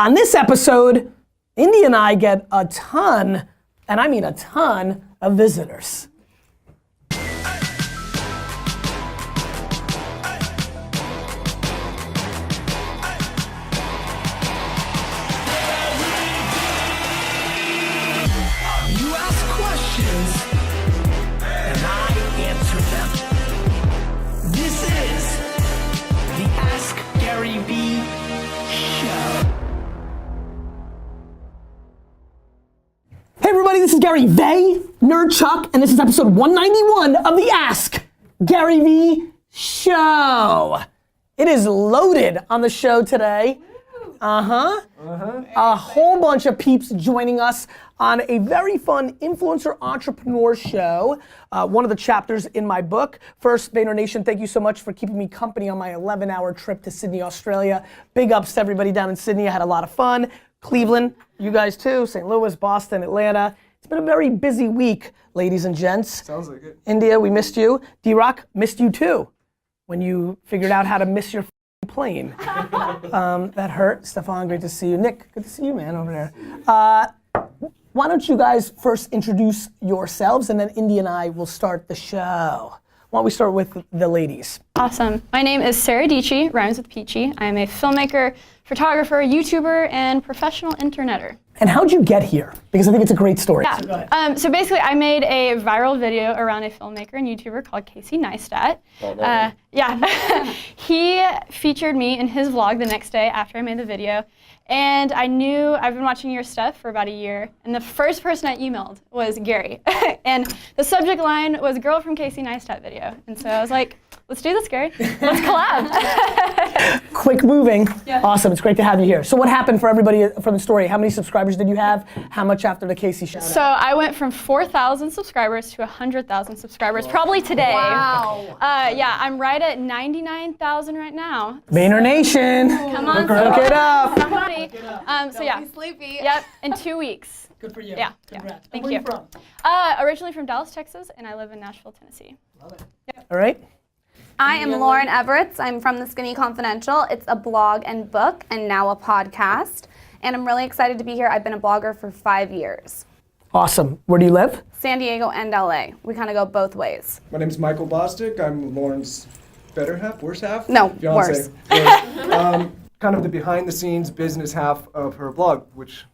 On this episode, Indy and I get a ton, and I mean a ton, of visitors. Gary Vee Show. Hey everybody, this is Gary Vaynerchuk, and this is episode 191 of the Ask Gary Vee Show. It is loaded on the show today. A whole bunch of peeps joining us on a very fun influencer entrepreneur show. One of the chapters in my book. First, Vayner Nation, thank you so much for keeping me company on my 11-hour trip to Sydney, Australia. Big ups to everybody down in Sydney. I had a lot of fun. Cleveland, you guys too. St. Louis, Boston, Atlanta. It's been a very busy week, ladies and gents. Sounds like it. India, we missed you. D-Rock, missed you too. When you figured out how to miss your plane. That hurt. Stefan, great to see you. Nick, good to see you, man, over there. Why don't you guys first introduce yourselves, and then Indy and I will start the show. Why don't we start with the ladies? Awesome. My name is Sarah Deechi, rhymes with Peachy. I'm a filmmaker, photographer, YouTuber, and professional interneter. And how'd you get here? Because I think it's a great story. Yeah. So basically, I made a viral video around a filmmaker and YouTuber called Casey Neistat. He featured me in his vlog the next day after I made the video. And I knew I've been watching your stuff for about a year. And the first person I emailed was Gary. And the subject line was girl from Casey Neistat video. And so I was like, let's do this, Gary. Let's collab. Quick moving. Yeah. Awesome. It's great to have you here. So what happened for everybody from the story? How many subscribers did you have? How much after the Casey shout out? So I went from 4,000 subscribers to 100,000 subscribers, probably today. Wow. Yeah, I'm right at 99,000 right now. Vayner Nation. Come on, look it up. Somebody. So yeah. Don't be sleepy. Yep, in 2 weeks. Good for you. Yeah. Congrats. Thank Where you. Are you from? Originally from Dallas, Texas, and I live in Nashville, Tennessee. Love it. Yep. All right. I am Lauren Everett. I'm from The Skinny Confidential. It's a blog and book, and now a podcast. And I'm really excited to be here. I've been a blogger for 5 years. Awesome. Where do you live? San Diego and LA. We kind of go both ways. My name's Michael Bostic. I'm Lauren's better half, worse half? No, Fiancé. worse. Kind of the behind-the-scenes business half of her blog, which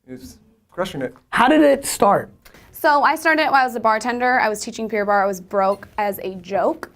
is crushing it. How did it start? So I started when I was a bartender. I was teaching beer bar. I was broke as a joke.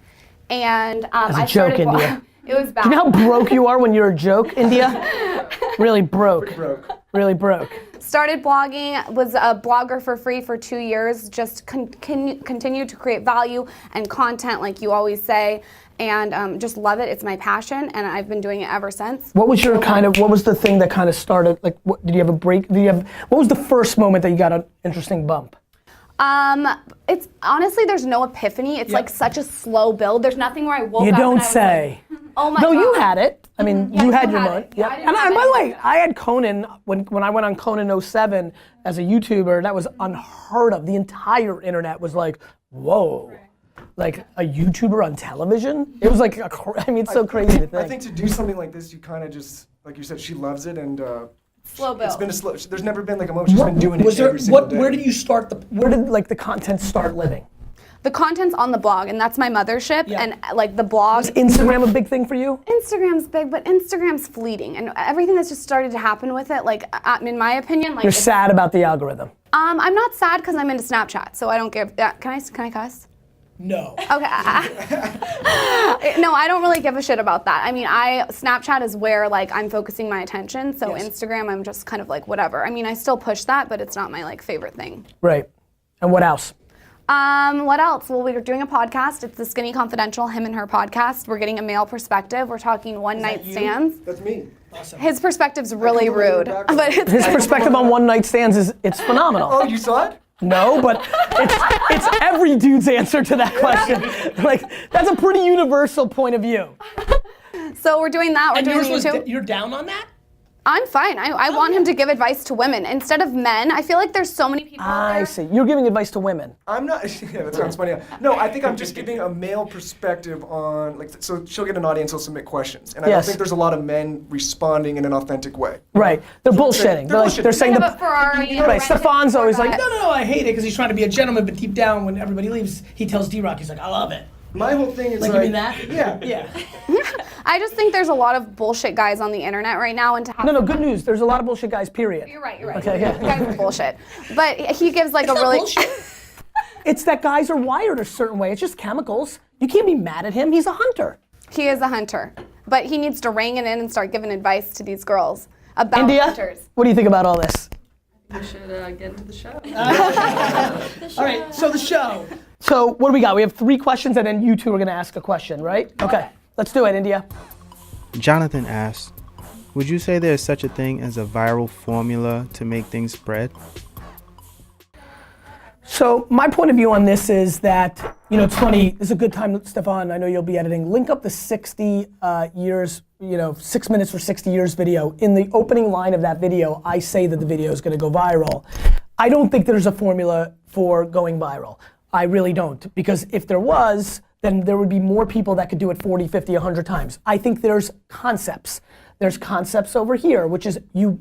And As a joke, India. It was bad. Do you know how broke you are when you're a joke, India? Really broke. Pretty broke. Really broke. Started blogging, was a blogger for free for 2 years, just continued to create value and content like you always say, and just love it. It's my passion, and I've been doing it ever since. What was your what was the thing that kind of started, like, did you have a break? What was the first moment that you got an interesting bump? It's honestly, there's no epiphany. It's like such a slow build. There's nothing where I woke You up don't and I was say. like, oh my No, God. you had it. I mean, Yeah, you had you your had moment. it. Yeah, I didn't And have by the way, anything. I had Conan, when I went on Conan 07 as a YouTuber, that was unheard of. The entire internet was like, whoa. Like a YouTuber on television? It was like, I mean, it's so crazy to think. I think to do something like this, you kind of just, like you said, she loves it, and Slow build. it's been a slow, there's never been like a moment she's been doing it every single day. Where did you start where did like the content start living? The content's on the blog, and that's my mothership, Yeah. and like the blog. Was Instagram a big thing for you? Instagram's big, but Instagram's fleeting, and everything that's just started to happen with it, like in my opinion, like You're sad about the algorithm. I'm not sad because I'm into Snapchat, so I don't give that. Can I cuss? No. Okay. No, I don't really give a shit about that. I mean, Snapchat is where like I'm focusing my attention. So Yes. Instagram, I'm just kind of like whatever. I mean, I still push that, but it's not my like favorite thing. Right. And what else? What else? Well, we're doing a podcast. It's the Skinny Confidential, him and her podcast. We're getting a male perspective. We're talking one night stands. That's me. His perspective's really rude, but it's His perspective on one night stands it's phenomenal. Oh, you saw it? No, but it's every dude's answer to that question. Like, that's a pretty universal point of view. so we're doing that. We're doing YouTube. You're down on that? I'm fine. I want him to give advice to women instead of men. I feel like there's so many people out there. I see. You're giving advice to women. I'm not. Yeah, that sounds funny. No, I think I'm just giving a male perspective on, like, so she'll get an audience, she'll submit questions, and I don't think there's a lot of men responding in an authentic way. Right. They're bullshitting. They're saying But Ferrari, right. Stefan's always like, no, I hate it because he's trying to be a gentleman, but deep down, when everybody leaves, he tells D-Rock, he's like, I love it. My whole thing is Like, you mean that? Yeah. Yeah. I just think there's a lot of bullshit guys on the internet right now, and to have No, good news. There's a lot of bullshit guys, period. You're right. Okay, yeah. You guys are bullshit. But he gives like a really. Bullshit. It's that guys are wired a certain way. It's just chemicals. You can't be mad at him. He's a hunter. He is a hunter, but he needs to rein it in and start giving advice to these girls about India, hunters. what do you think about all this? We should get into the show. All right, so the show. So what do we got? We have 3 questions and then you two are gonna ask a question, right? Okay, let's do it, India. Jonathan asks, would you say there's such a thing as a viral formula to make things spread? So my point of view on this is that, it's funny, this is a good time, Stefan, I know you'll be editing. Link up the 60 years, 6 minutes for 60 years video. In the opening line of that video, I say that the video is gonna go viral. I don't think there's a formula for going viral. I really don't, because if there was, then there would be more people that could do it 40, 50, 100 times. I think there's concepts. There's concepts over here, which is you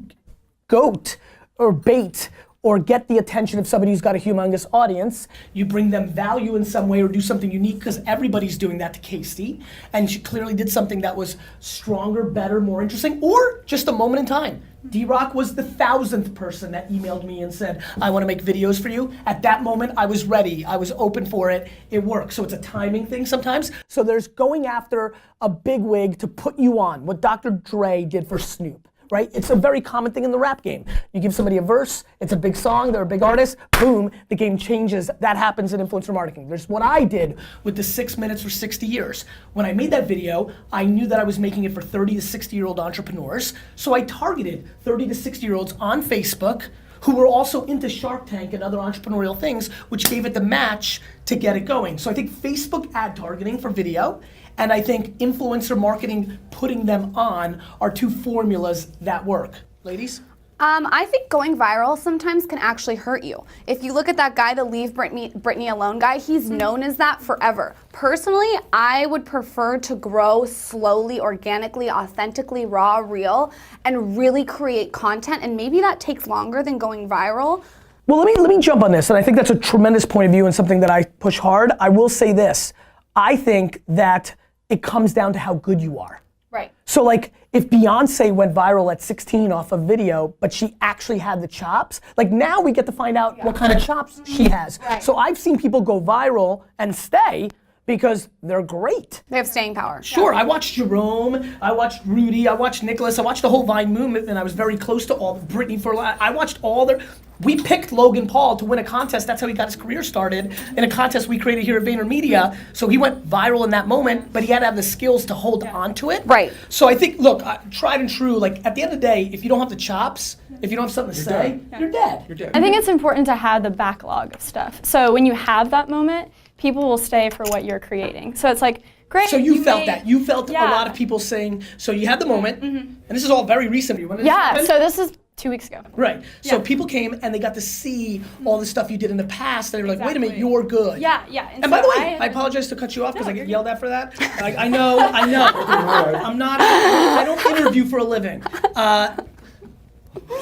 goat or bait or get the attention of somebody who's got a humongous audience. You bring them value in some way or do something unique, because everybody's doing that to Casey. And she clearly did something that was stronger, better, more interesting, or just a moment in time. D-Rock was the 1,000th person that emailed me and said, I want to make videos for you. At that moment, I was ready. I was open for it. It works. So it's a timing thing sometimes. So there's going after a bigwig to put you on, what Dr. Dre did for Snoop. Right? It's a very common thing in the rap game. You give somebody a verse, it's a big song, they're a big artist, boom, the game changes. That happens in influencer marketing. There's what I did with the 6 minutes for 60 years. When I made that video, I knew that I was making it for 30 to 60-year-old entrepreneurs, so I targeted 30 to 60-year-olds on Facebook who were also into Shark Tank and other entrepreneurial things, which gave it the match to get it going. So I think Facebook ad targeting for video, and I think influencer marketing, putting them on, are 2 formulas that work. Ladies? I think going viral sometimes can actually hurt you. If you look at that guy, the Leave Britney Alone guy, he's known as that forever. Personally, I would prefer to grow slowly, organically, authentically, raw, real, and really create content, and maybe that takes longer than going viral. Well, let me jump on this, and I think that's a tremendous point of view and something that I push hard. I will say this, I think that it comes down to how good you are. Right. So like, if Beyonce went viral at 16 off a video, but she actually had the chops, like now we get to find out what kind of chops she has. Right. So I've seen people go viral and stay because they're great. They have staying power. Sure, I watched Jerome, I watched Rudy, I watched Nicholas, I watched the whole Vine movement, and I was very close to all, Britney for a lot. I watched all their, we picked Logan Paul to win a contest, that's how he got his career started, in a contest we created here at VaynerMedia, so he went viral in that moment, but he had to have the skills to hold on to it. Right. So I think, look, tried and true, like at the end of the day, if you don't have the chops, if you don't have something to say, you're dead. You're dead. I think it's important to have the backlog of stuff. So when you have that moment, people will stay for what you're creating. So it's like, great. So you felt made- that. You felt Yeah. a lot of people saying, so you had the moment, and this is all very recent. When did this Yeah, happen? so this is 2 weeks ago. Right. So Yeah. people came and they got to see all the stuff you did in the past. And they were like, wait a minute, Exactly. you're good. Yeah. And by so the way, I apologize to cut you off because I get yelled at for that. Like, I know. I'm not, I don't interview for a living.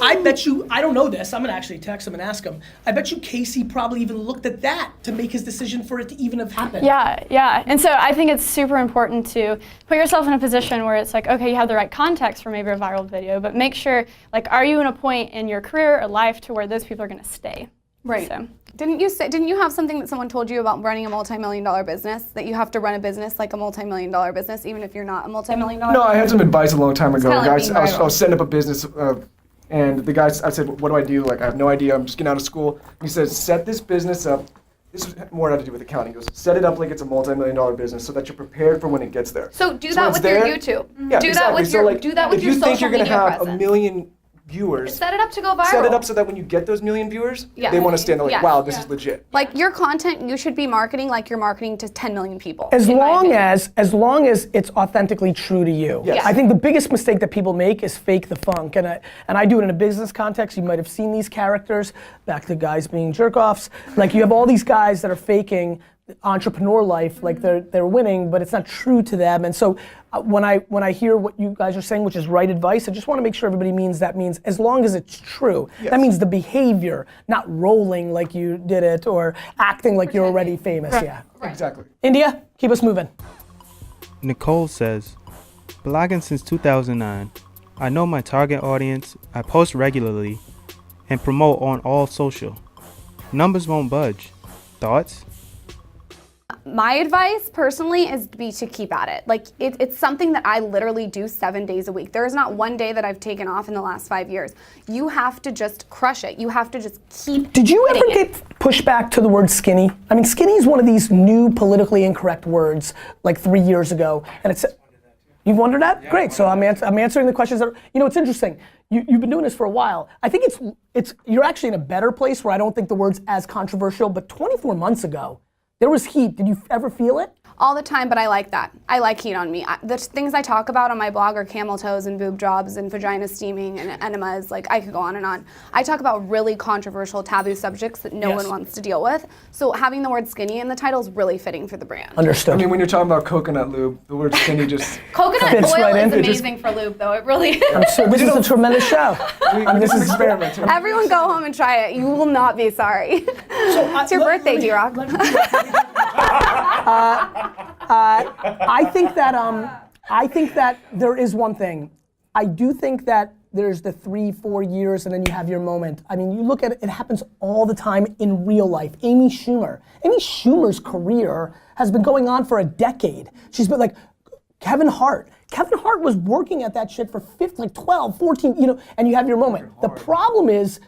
I bet you, I don't know this, I'm gonna actually text him and ask him. I bet you Casey probably even looked at that to make his decision for it to even have happened. Yeah. And so I think it's super important to put yourself in a position where it's like, okay, you have the right context for maybe a viral video, but make sure, like, are you in a point in your career or life to where those people are gonna stay? Right. So. Didn't you have something that someone told you about running a multi-million-dollar business, that you have to run a business like a multi-million-dollar business even if you're not a multi-million-dollar? No, I had some advice a long time ago. kinda like Guys, being I viral. was setting up a business, and the guy, I said, what do I do? Like, I have no idea. I'm just getting out of school. He says, set this business up. This is more had to do with accounting. He goes, set it up like it's a multi-million-dollar business so that you're prepared for when it gets there. So do So that it's with your there. YouTube. Yeah, Do exactly. that with so your like, do that with if your you social think you're gonna media have presence. $1 million viewers. Set it up to go viral. Set it up so that when you get those million viewers, Yeah. they want to stand there like, Yes. wow, this is legit. Like your content, you should be marketing like you're marketing to 10 million people. As in my long opinion. as it's authentically true to you. Yes. I think the biggest mistake that people make is fake the funk, and I do it in a business context. You might have seen these characters, back to guys being jerk-offs. Like you have all these guys that are faking entrepreneur life, like they're winning, but it's not true to them. And so when I hear what you guys are saying, which is right advice, I just want to make sure everybody means as long as it's true. Yes. That means the behavior, not rolling like you did it or acting like you're already famous. Yeah. Exactly. India, keep us moving. Nicole says, blogging since 2009. I know my target audience, I post regularly, and promote on all social. Numbers won't budge. Thoughts? My advice personally is to keep at it. Like it's something that I literally do 7 days a week. There is not one day that I've taken off in the last 5 years. You have to just crush it. You have to just keep Did you ever hitting it. get pushback to the word skinny? I mean, skinny is one of these new politically incorrect words like 3 years ago, and it's. You've wondered that? Yeah, great. So I'm answering the questions that it's interesting. You've been doing this for a while. I think you're actually in a better place where I don't think the word's as controversial. But 24 months ago, there was heat. Did you ever feel it? All the time, but I like that. I like heat on me. The things I talk about on my blog are camel toes and boob jobs and vagina steaming and enemas. Like I could go on and on. I talk about really controversial taboo subjects that no one wants to deal with. So having the word skinny in the title is really fitting for the brand. Understood. I mean, when you're talking about coconut lube, the word skinny just. Coconut Fits oil right is in. amazing for lube though. It really I'm sure this is a tremendous show. This is an experiment. Too. Everyone go home and try it. You will not be sorry. It's your birthday, D-Rock. I think that there is one thing. I do think that there's the 3-4 years and then you have your moment. I mean, you look at it, it happens all the time in real life. Amy Schumer's career has been going on for a decade. She's been like, Kevin Hart was working at that shit for 12, 14, and you have your moment. The problem is,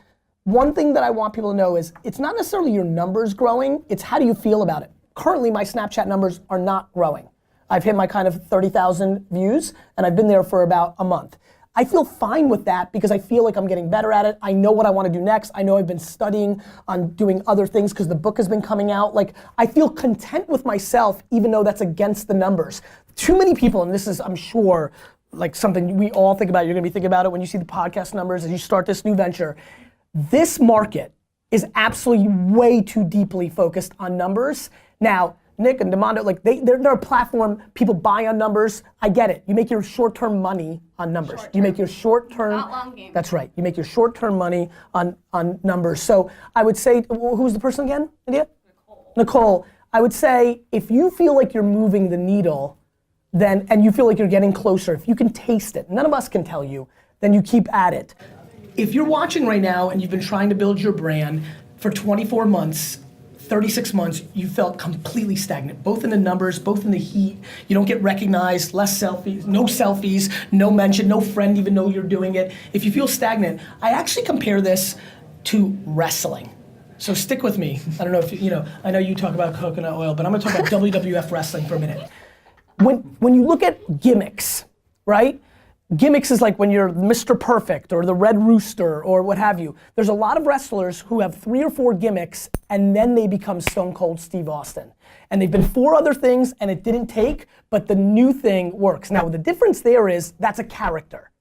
one thing that I want people to know is, it's not necessarily your numbers growing, it's how do you feel about it. Currently, my Snapchat numbers are not growing. I've hit my kind of 30,000 views, and I've been there for about a month. I feel fine with that because I feel like I'm getting better at it. I know what I want to do next. I know I've been studying on doing other things because the book has been coming out. Like, I feel content with myself even though that's against the numbers. Too many people, and this is, I'm sure, like something we all think about, you're going to be thinking about it when you see the podcast numbers as you start this new venture. This market is absolutely way too deeply focused on numbers. Now, Nick and Demondo, like they're a platform, people buy on numbers. I get it. You make your short-term money on numbers. You make your short-term, Not long game. That's right. You make your short-term money on numbers. So I would say, who's the person again, India? Nicole, I would say if you feel like you're moving the needle, then, and you feel like you're getting closer, if you can taste it, none of us can tell you, then you keep at it. If you're watching right now and you've been trying to build your brand for 24 months, 36 months, you felt completely stagnant, both in the numbers, both in the heat. You don't get recognized, less selfies, no mention, no friend even know you're doing it. If you feel stagnant, I actually compare this to wrestling. So stick with me. I don't know if I know you talk about coconut oil, but I'm gonna talk about WWF wrestling for a minute. When you look at gimmicks, right? Gimmicks is like when you're Mr. Perfect or the Red Rooster or what have you. There's a lot of wrestlers who have 3 or 4 gimmicks and then they become Stone Cold Steve Austin. And they've been 4 other things and it didn't take, but the new thing works. Now the difference there is that's a character.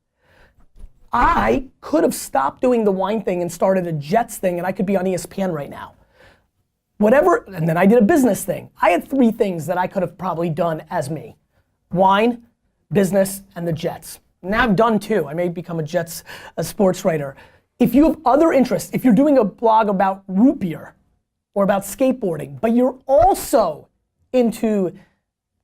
I could have stopped doing the wine thing and started a Jets thing and I could be on ESPN right now. Whatever, and then I did a business thing. I had 3 things that I could have probably done as me. Wine, business, and the Jets. Now I've done 2. I may become a sports writer. If you have other interests, if you're doing a blog about root beer or about skateboarding, but you're also into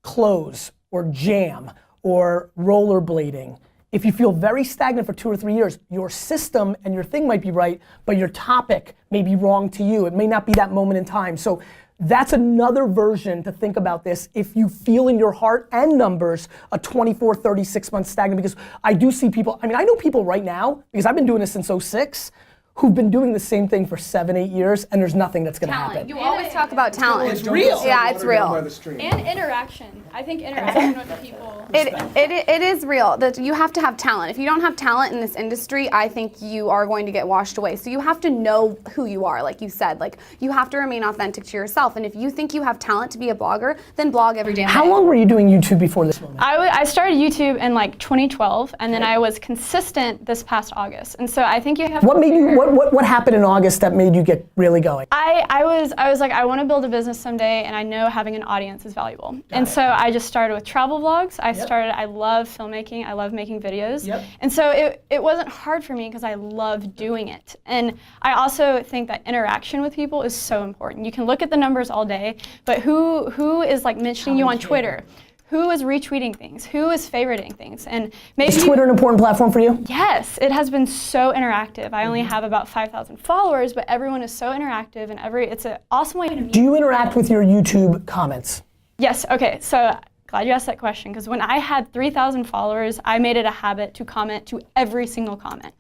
clothes or jam or rollerblading, if you feel very stagnant for 2 or 3 years, your system and your thing might be right, but your topic may be wrong to you. It may not be that moment in time. So that's another version to think about this if you feel in your heart and numbers a 24, 36 month stagnant, because I do see people, I know people right now, because I've been doing this since '06, who've been doing the same thing for 7, 8 years, and there's nothing that's gonna Talent. happen. You always talk about talent. It's real. Yeah, it's real. And interaction. I think interaction with people. It is real that you have to have talent. If you don't have talent in this industry, I think you are going to get washed away. So you have to know who you are, like you said. Like you have to remain authentic to yourself. And if you think you have talent to be a blogger, then blog every damn day. How long were you doing YouTube before this moment? I started YouTube in like 2012, and then I was consistent this past August. And so I think you have. What made you? What happened in August that made you get really going? I was like, I want to build a business someday, and I know having an audience is valuable. And so I just started with travel vlogs. I love filmmaking. I love making videos. And so it wasn't hard for me because I love doing it. And I also think that interaction with people is so important. You can look at the numbers all day, but who is like mentioning you on Twitter? Who is retweeting things? Who is favoriting things? And maybe Is Twitter an important platform for you? Yes, it has been so interactive. I only have about 5,000 followers, but everyone is so interactive, and it's an awesome way to meet. Do you interact with your YouTube comments? Yes, okay, so glad you asked that question, because when I had 3,000 followers, I made it a habit to comment to every single comment.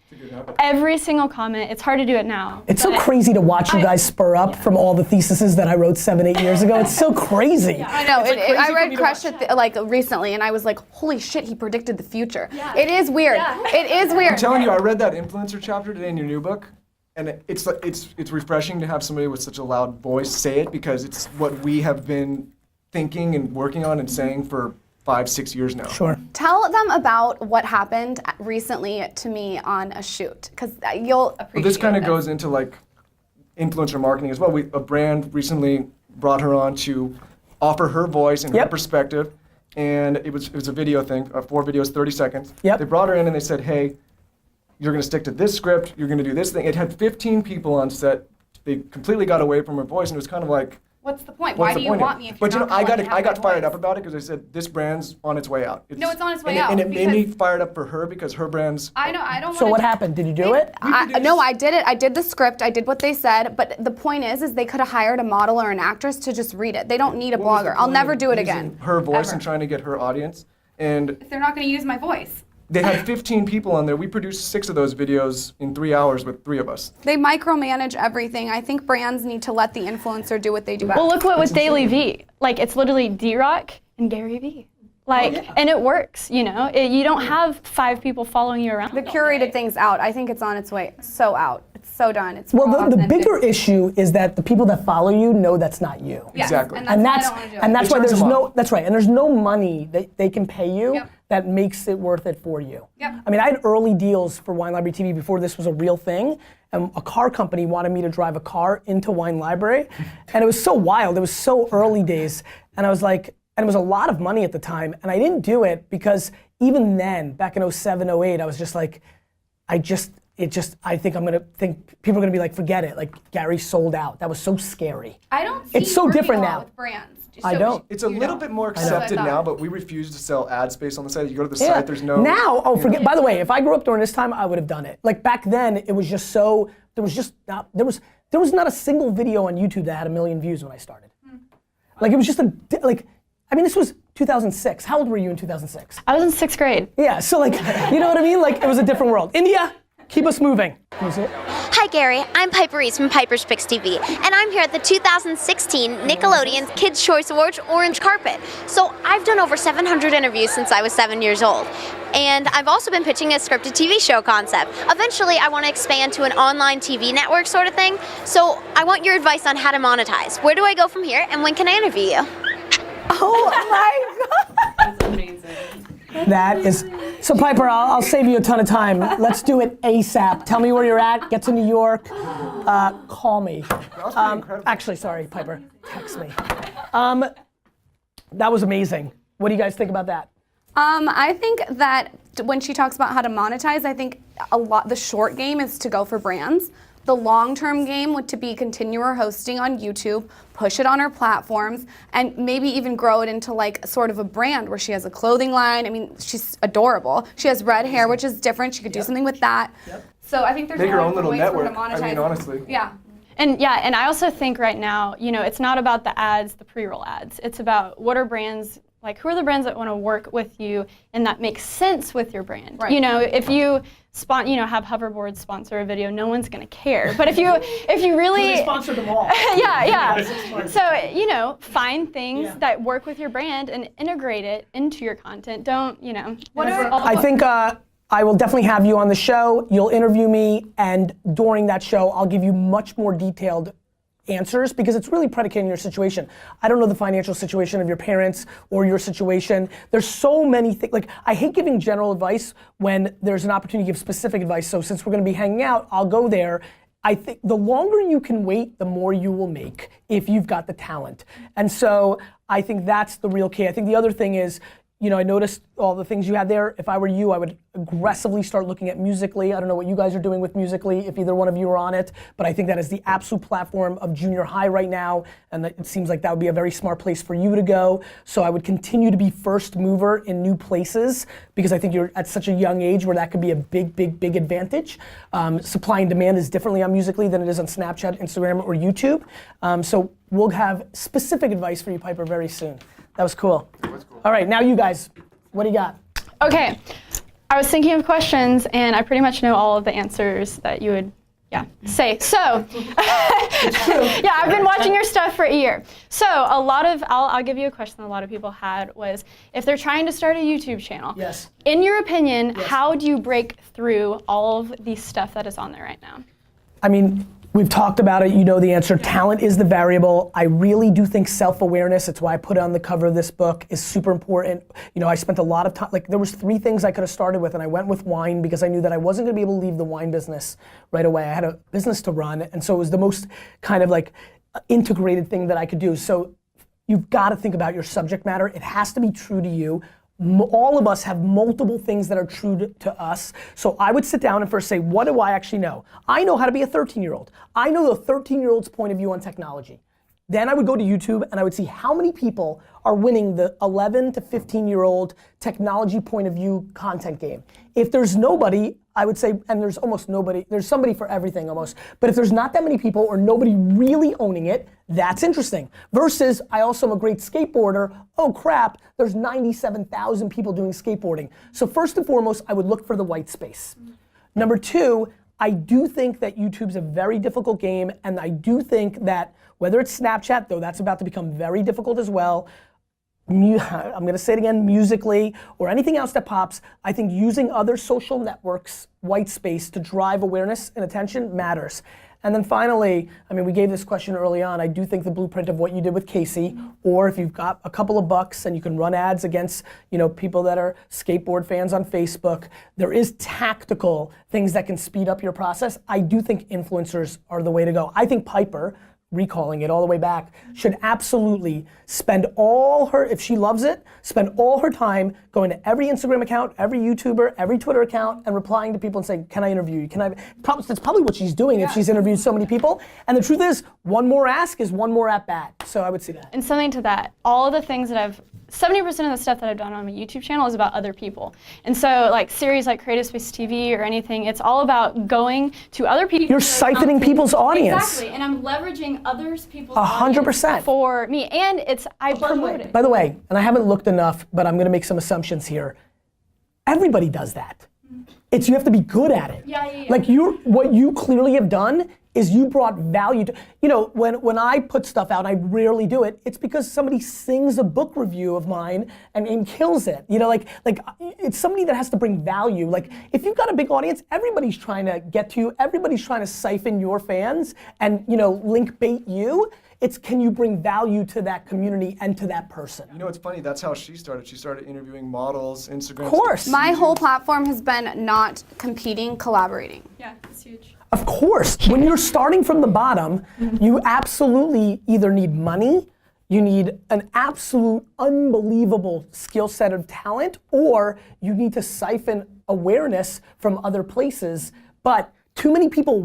Every single comment. It's hard to do it now. It's so crazy to watch you guys spur up from all the theses that I wrote 7, 8 years ago. It's so crazy. I know. I read Crush It like recently, and I was like, holy shit, he predicted the future. It is weird. It is weird. I'm telling you, I read that influencer chapter today in your new book, and it's refreshing to have somebody with such a loud voice say it, because it's what we have been thinking and working on and saying for 5, 6 years now. Sure. Tell them about what happened recently to me on a shoot, because you'll appreciate This kind of goes into like influencer marketing as well. A brand recently brought her on to offer her voice and her perspective, and it was a video thing, 4 videos, 30 seconds. They brought her in and they said, hey, you're going to stick to this script, you're going to do this thing. It had 15 people on set. They completely got away from her voice, and it was kind of like, what's the point? Why do you want me if you're not I got fired up about it because I said this brand's on its way out. No, it's on its way out. And it made me fired up for her because her brand's. I know. I don't. So what happened? Did you do it? No, I did it. I did the script. I did what they said. But the point is they could have hired a model or an actress to just read it. They don't need a blogger. I'll never do it again. Her voice and trying to get her audience, and if they're not going to use my voice. They had 15 people on there. We produced 6 of those videos in 3 hours with 3 of us. They micromanage everything. I think brands need to let the influencer do what they do best. Well, look with Daily Vee. Like, it's literally D-Rock and Gary Vee. Like, and it works, you know? You don't have 5 people following you around. The curated thing's out. I think it's on its way. So out. It's so done. It's well, the bigger issue is that the people that follow you know that's not you. Yes, exactly. And that's why there's no. That's right. And there's no money that they can pay you that makes it worth it for you. I mean, I had early deals for Wine Library TV before this was a real thing, and a car company wanted me to drive a car into Wine Library, and it was so wild. It was so early days, and I was like. And it was a lot of money at the time, and I didn't do it because even then, back in 07, 08, I was just like, I think people are gonna be like, forget it, like Gary sold out. That was so scary. I don't see it's so different now. With brands. I don't. It's a little bit more accepted now, but we refuse to sell ad space on the site. You go to the site, there's no. Now, forget. By the way, if I grew up during this time, I would have done it. Like back then, it was just so. There was not a single video on YouTube that had 1 million views when I started. Like it was just I mean, this was 2006. How old were you in 2006? I was in 6th grade. Yeah, so like, you know what I mean? Like, it was a different world. India, keep us moving. Can you see it? Hi Gary, I'm Piper Reese from Piper's Picks TV, and I'm here at the 2016 Nickelodeon Kids' Choice Awards Orange Carpet. So I've done over 700 interviews since I was 7 years old. And I've also been pitching a scripted TV show concept. Eventually, I want to expand to an online TV network sort of thing. So I want your advice on how to monetize. Where do I go from here, and when can I interview you? Oh my God. That's amazing. That is, so Piper, I'll save you a ton of time. Let's do it ASAP. Tell me where you're at, get to New York, call me. Actually, sorry, Piper, text me. That was amazing. What do you guys think about that? I think that when she talks about how to monetize, I think the short game is to go for brands. The long-term game would to be continue her hosting on YouTube, push it on her platforms, and maybe even grow it into like sort of a brand where she has a clothing line. I mean, she's adorable. She has red hair, which is different. She could do something with that. So I think there's Make her a lot own of little ways for her network. to monetize. I mean, honestly. Yeah. And I also think right now, you know, it's not about the ads, the pre-roll ads. It's about what are brands like who are the brands that want to work with you and that makes sense with your brand? Right. You know, if you have hoverboards sponsor a video, no one's gonna care. But if you really They sponsored them all. yeah. So, you know, find things that work with your brand and integrate it into your content. Don't, you know. I think I will definitely have you on the show. You'll interview me, and during that show, I'll give you much more detailed answers because it's really predicated on your situation. I don't know the financial situation of your parents or your situation. There's so many things. Like, I hate giving general advice when there's an opportunity to give specific advice. So since we're going to be hanging out, I'll go there. I think the longer you can wait, the more you will make if you've got the talent. And so I think that's the real key. I think the other thing is, you know, I noticed all the things you had there. If I were you, I would aggressively start looking at Musical.ly. I don't know what you guys are doing with Musical.ly, if either one of you are on it, but I think that is the absolute platform of junior high right now, and it seems like that would be a very smart place for you to go. So I would continue to be first mover in new places, because I think you're at such a young age where that could be a big advantage. Supply and demand is differently on Musical.ly than it is on Snapchat, Instagram, or YouTube. So we'll have specific advice for you, Piper, very soon. That was cool. All right, now you guys, what do you got? Okay, I was thinking of questions and I pretty much know all of the answers that you would say. So, yeah, I've been watching your stuff for a year. So I'll give you a question that a lot of people had was, if they're trying to start a YouTube channel, Yes. in your opinion, how do you break through all of the stuff that is on there right now? I mean, we've talked about it, you know the answer. Talent is the variable. I really do think self-awareness, it's why I put it on the cover of this book, is super important. You know, I spent a lot of time, like there was 3 things I could have started with, and I went with wine because I knew that I wasn't gonna be able to leave the wine business right away. I had a business to run, and so it was the most kind of like integrated thing that I could do. So you've gotta think about your subject matter. It has to be true to you. All of us have multiple things that are true to us. So I would sit down and first say, what do I actually know? I know how to be a 13-year-old. I know the 13-year-old's point of view on technology. Then I would go to YouTube and I would see how many people are winning the 11 to 15-year-old technology point of view content game. If there's nobody, I would say, and there's almost nobody, there's somebody for everything almost, but if there's not that many people or nobody really owning it, that's interesting. Versus, I also am a great skateboarder, oh crap, there's 97,000 people doing skateboarding. So first and foremost, I would look for the white space. Number 2, I do think that YouTube's a very difficult game, and I do think that whether it's Snapchat, though that's about to become very difficult as well, I'm gonna say it again, Musical.ly, or anything else that pops, I think using other social networks, white space, to drive awareness and attention matters. And then finally, I mean, we gave this question early on, I do think the blueprint of what you did with Casey, or if you've got a couple of bucks and you can run ads against, you know, people that are skateboard fans on Facebook, there is tactical things that can speed up your process. I do think influencers are the way to go. I think Piper, recalling it all the way back, should absolutely spend all her, if she loves it, spend all her time going to every Instagram account, every YouTuber, every Twitter account, and replying to people and saying, can I interview you? That's probably what she's doing if she's interviewed so many people. And the truth is, one more ask is one more at bat. So I would see that. And something to that, all of the things that 70% of the stuff that I've done on my YouTube channel is about other people. And so like series like Creative Space TV or anything, it's all about going to other people. You're siphoning people's audience. Exactly, and I'm leveraging others people's 100% audience for me. And I promote it. By the way, and I haven't looked enough, but I'm gonna make some assumptions here. Everybody does that. It's, you have to be good at it. Yeah. Like what you clearly have done is you brought value to, you know, when I put stuff out, I rarely do it, it's because somebody sings a book review of mine and kills it. You know, like it's somebody that has to bring value. Like if you've got a big audience, everybody's trying to get to you, everybody's trying to siphon your fans and, you know, link bait you. It's, can you bring value to that community and to that person? You know, it's funny, that's how she started. She started interviewing models, Instagram. Of course. My whole platform has been not competing, collaborating. Yeah, it's huge. Of course, when you're starting from the bottom, you absolutely either need money, you need an absolute unbelievable skill set of talent, or you need to siphon awareness from other places. But too many people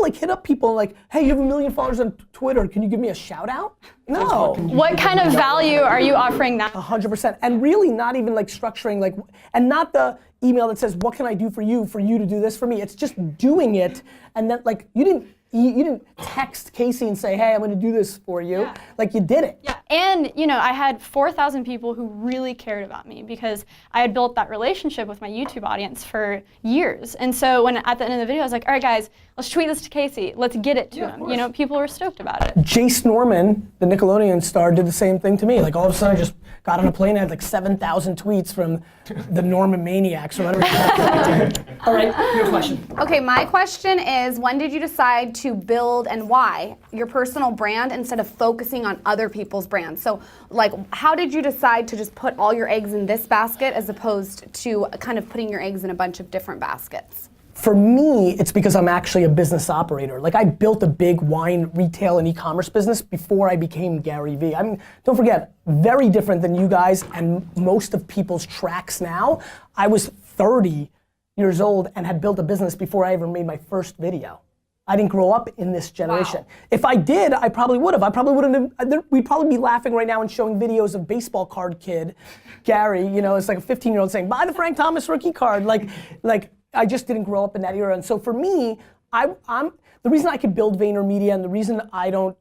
like hit up people like, hey, you have 1 million followers on Twitter, can you give me a shout out? No. What kind of value are you offering that? 100%, and really not even like structuring like, and not the email that says, what can I do for you to do this for me? It's just doing it, and then like, you didn't You didn't text Casey and say, hey, I'm gonna do this for you. Yeah. Like you did it. Yeah, and I had 4,000 people who really cared about me because I had built that relationship with my YouTube audience for years. And so when at the end of the video, I was like, all right guys, let's tweet this to Casey. Let's get it to him. People were stoked about it. Jace Norman, the Nickelodeon star, did the same thing to me. Like all of a sudden I just got on a plane and had like 7,000 tweets from the Norman Maniacs or whatever. All right, your question. Okay, my question is, when did you decide to build and why your personal brand instead of focusing on other people's brands? So, like, how did you decide to just put all your eggs in this basket as opposed to kind of putting your eggs in a bunch of different baskets? For me, it's because I'm actually a business operator. Like I built a big wine retail and e-commerce business before I became Gary Vee. I mean, don't forget, very different than you guys and most of people's tracks now. I was 30 years old and had built a business before I ever made my first video. I didn't grow up in this generation. Wow. If I did, I probably would have. I probably wouldn't have, we'd probably be laughing right now and showing videos of baseball card kid, Gary, it's like a 15-year-old saying, buy the Frank Thomas rookie card. Like I just didn't grow up in that era. And so for me, I'm the reason I could build VaynerMedia and the reason I don't,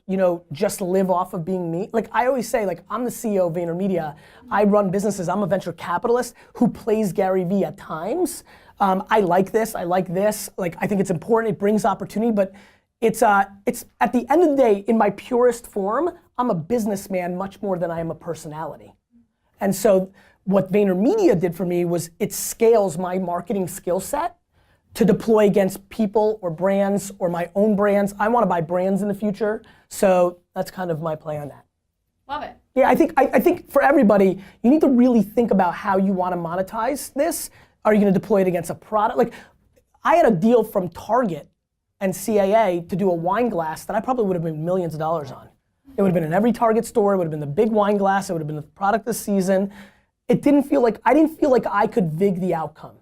just live off of being me, like I always say, like I'm the CEO of VaynerMedia. I run businesses. I'm a venture capitalist who plays Gary Vee at times. I like this. Like I think it's important. It brings opportunity, but it's at the end of the day, in my purest form, I'm a businessman much more than I am a personality. And so what VaynerMedia did for me was it scales my marketing skill set to deploy against people or brands or my own brands. I want to buy brands in the future, so that's kind of my play on that. Love it. Yeah, I think for everybody, you need to really think about how you want to monetize this. Are you going to deploy it against a product? Like, I had a deal from Target and CAA to do a wine glass that I probably would have been millions of dollars on. It would have been in every Target store. It would have been the big wine glass. It would have been the product this season. I didn't feel like I could vig the outcome.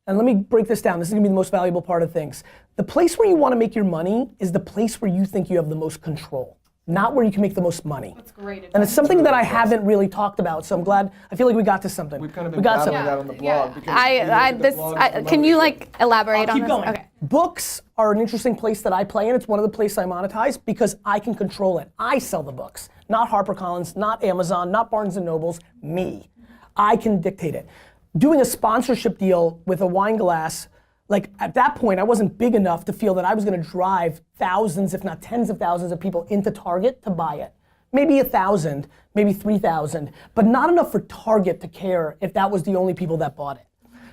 And let me break this down. This is gonna be the most valuable part of things. The place where you wanna make your money is the place where you think you have the most control, not where you can make the most money. That's great. And it's something that I haven't really talked about, so I'm glad, I feel like we got to something. We've kind of been battling that on the blog. Can you like elaborate on keep this? going. Okay. Books are an interesting place that I play in. It's one of the places I monetize because I can control it. I sell the books, not HarperCollins, not Amazon, not Barnes & Nobles, me. I can dictate it. Doing a sponsorship deal with a wine glass, like at that point I wasn't big enough to feel that I was gonna drive thousands, if not tens of thousands of people into Target to buy it. Maybe 1,000, maybe 3,000, but not enough for Target to care if that was the only people that bought it.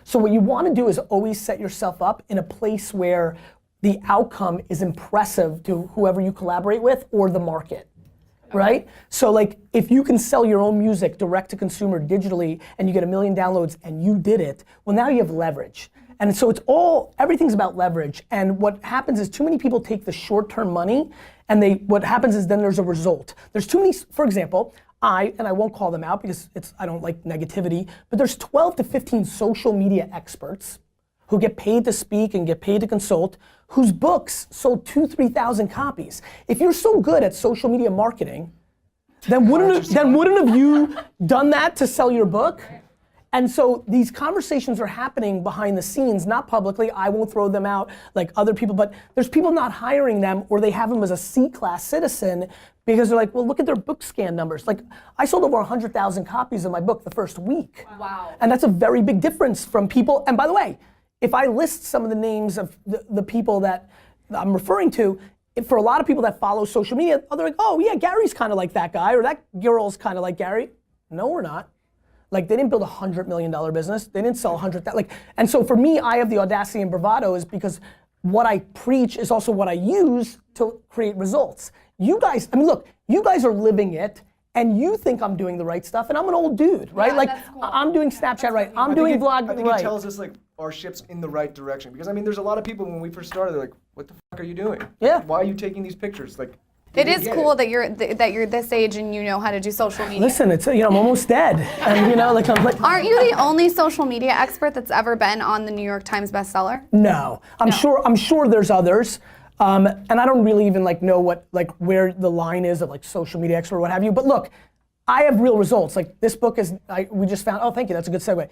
So what you wanna do is always set yourself up in a place where the outcome is impressive to whoever you collaborate with or the market. Right? So like if you can sell your own music direct to consumer digitally and you get 1 million downloads and you did it, well now you have leverage. And so everything's about leverage. And what happens is too many people take the short-term money and what happens is then there's a result. There's too many, for example, I won't call them out because I don't like negativity, but there's 12 to 15 social media experts who get paid to speak and get paid to consult, whose books sold 2,000-3,000 copies. If you're so good at social media marketing, then wouldn't have you done that to sell your book? And so these conversations are happening behind the scenes, not publicly. I won't throw them out like other people, but there's people not hiring them or they have them as a C-class citizen because they're like, well, look at their book scan numbers. Like, I sold over 100,000 copies of my book the first week. Wow. And that's a very big difference from people, and by the way, if I list some of the names of the people that I'm referring to, for a lot of people that follow social media, they're like, oh yeah, Gary's kind of like that guy, or that girl's kind of like Gary. No, we're not. Like, they didn't build $100 million business. They didn't sell 100,000. And so for me, I have the audacity and bravado is because what I preach is also what I use to create results. You guys, look, you guys are living it, and you think I'm doing the right stuff, and I'm an old dude, right? Yeah, like, that's cool. I'm doing Snapchat right. I'm doing vlog right. I think it tells us like our ship's in the right direction because there's a lot of people when we first started, they're like, what the fuck are you doing? Yeah. Why are you taking these pictures? Like, It is cool that you're this age and you know how to do social media. Listen, it's I'm almost dead, and I'm like. Aren't you the only social media expert that's ever been on the New York Times bestseller? No, I'm sure there's others, and I don't really even know what where the line is of social media expert or what have you. But look, I have real results. Like this book is, we just found, oh, thank you, that's a good segue.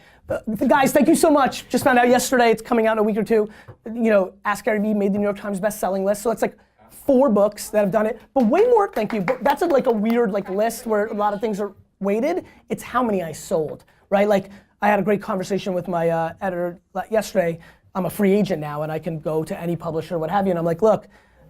Guys, thank you so much. Just found out yesterday, it's coming out in a week or two. You know, Ask Gary Vee made the New York Times best-selling list. So it's like 4 books that have done it. But way more, thank you. But that's like a weird like list where a lot of things are weighted. It's how many I sold, right? Like I had a great conversation with my editor yesterday. I'm a free agent now and I can go to any publisher, what have you. And I'm like, look,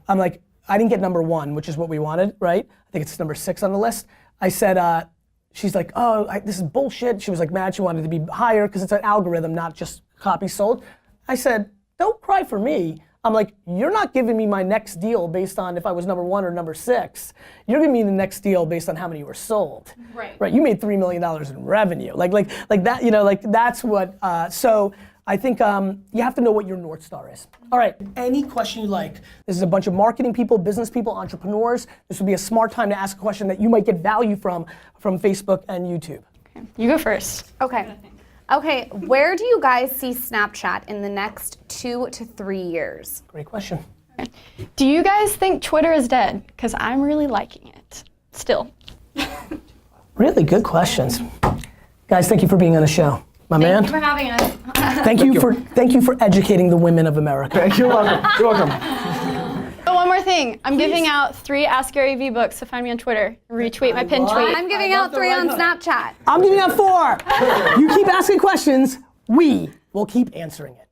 I didn't get number 1, which is what we wanted, right? I think it's number 6 on the list. I said, she's like, oh, this is bullshit. She was like mad, she wanted to be higher because it's an algorithm, not just copies sold. I said, don't cry for me. I'm like, you're not giving me my next deal based on if I was number 1 or number 6. You're giving me the next deal based on how many were sold. Right, you made $3 million in revenue. Like that, you know, like that's what, so I think you have to know what your North Star is. All right, any question you like. This is a bunch of marketing people, business people, entrepreneurs. This would be a smart time to ask a question that you might get value from Facebook and YouTube. Okay. You go first. Okay, where do you guys see Snapchat in the next 2 to 3 years? Great question. Okay. Do you guys think Twitter is dead? Because I'm really liking it. Still. Really good questions. Guys, thank you for being on the show. My man. Thank you for having us. Thank you for educating the women of America. Thank you. You're welcome. You're welcome. Oh, one more thing. I'm giving out 3 Ask Gary Vee books, so find me on Twitter. Retweet my pinned tweet. I'm giving out 3 on Snapchat. I'm giving out 4. You keep asking questions, we will keep answering it.